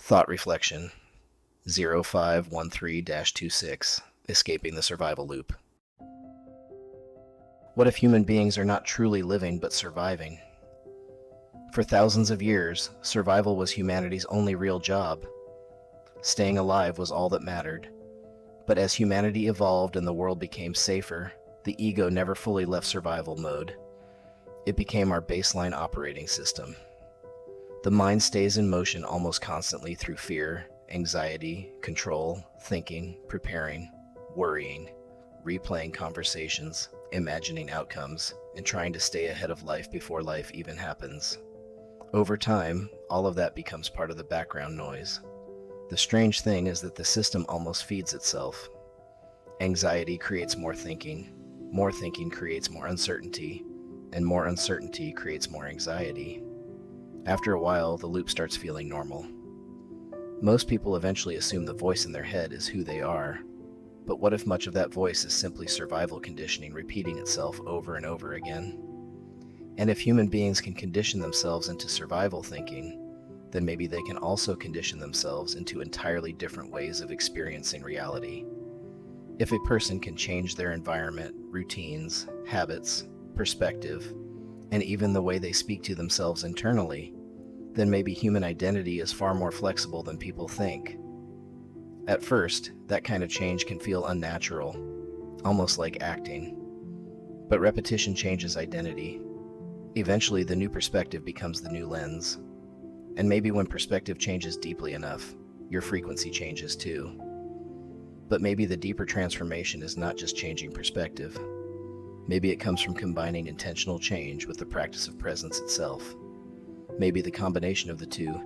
Thought Reflection 0513-26, Escaping the Survival Loop. What if human beings are not truly living but surviving? For thousands of years, survival was humanity's only real job. Staying alive was all that mattered. But as humanity evolved and the world became safer, the ego never fully left survival mode. It became our baseline operating system. The mind stays in motion almost constantly through fear, anxiety, control, thinking, preparing, worrying, replaying conversations, imagining outcomes, and trying to stay ahead of life before life even happens. Over time, all of that becomes part of the background noise. The strange thing is that the system almost feeds itself. Anxiety creates more thinking creates more uncertainty, and more uncertainty creates more anxiety. After a while, the loop starts feeling normal. Most people eventually assume the voice in their head is who they are. But what if much of that voice is simply survival conditioning repeating itself over and over again? And if human beings can condition themselves into survival thinking, then maybe they can also condition themselves into entirely different ways of experiencing reality. If a person can change their environment, routines, habits, perspective, and even the way they speak to themselves internally, then maybe human identity is far more flexible than people think. At first, that kind of change can feel unnatural, almost like acting. But repetition changes identity. Eventually, the new perspective becomes the new lens. And maybe when perspective changes deeply enough, your frequency changes too. But maybe the deeper transformation is not just changing perspective. Maybe it comes from combining intentional change with the practice of presence itself. Maybe the combination of the two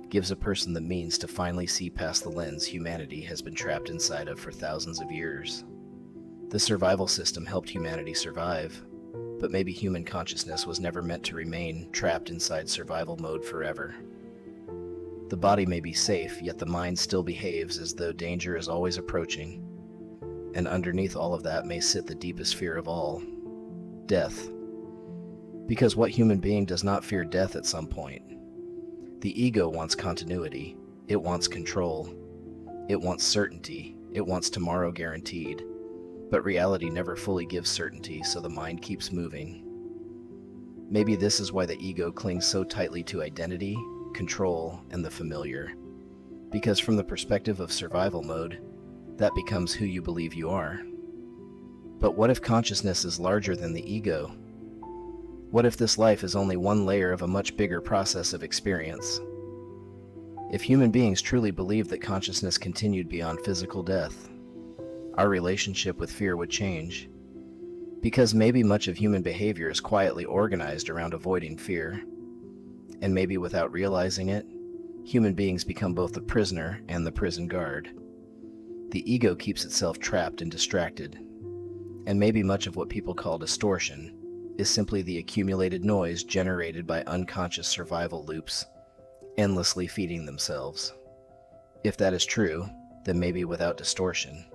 gives a person the means to finally see past the lens humanity has been trapped inside of for thousands of years. The survival system helped humanity survive, but maybe human consciousness was never meant to remain trapped inside survival mode forever. The body may be safe, yet the mind still behaves as though danger is always approaching. And underneath all of that may sit the deepest fear of all: death. Because what human being does not fear death at some point? The ego wants continuity. It wants control. It wants certainty. It wants tomorrow guaranteed. But reality never fully gives certainty, so the mind keeps moving. Maybe this is why the ego clings so tightly to identity, control, and the familiar. Because from the perspective of survival mode, that becomes who you believe you are. But what if consciousness is larger than the ego? What if this life is only one layer of a much bigger process of experience? If human beings truly believed that consciousness continued beyond physical death, our relationship with fear would change. Because maybe much of human behavior is quietly organized around avoiding fear. And maybe without realizing it, human beings become both the prisoner and the prison guard. The ego keeps itself trapped and distracted. And maybe much of what people call distortion is simply the accumulated noise generated by unconscious survival loops, endlessly feeding themselves. If that is true, then maybe without distortion,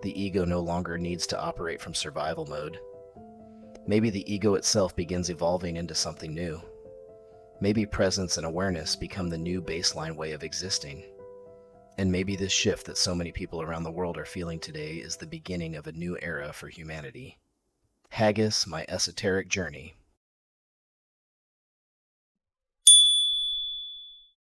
the ego no longer needs to operate from survival mode. Maybe the ego itself begins evolving into something new. Maybe presence and awareness become the new baseline way of existing. And maybe this shift that so many people around the world are feeling today is the beginning of a new era for humanity. Haggis, my Esoteric Journey.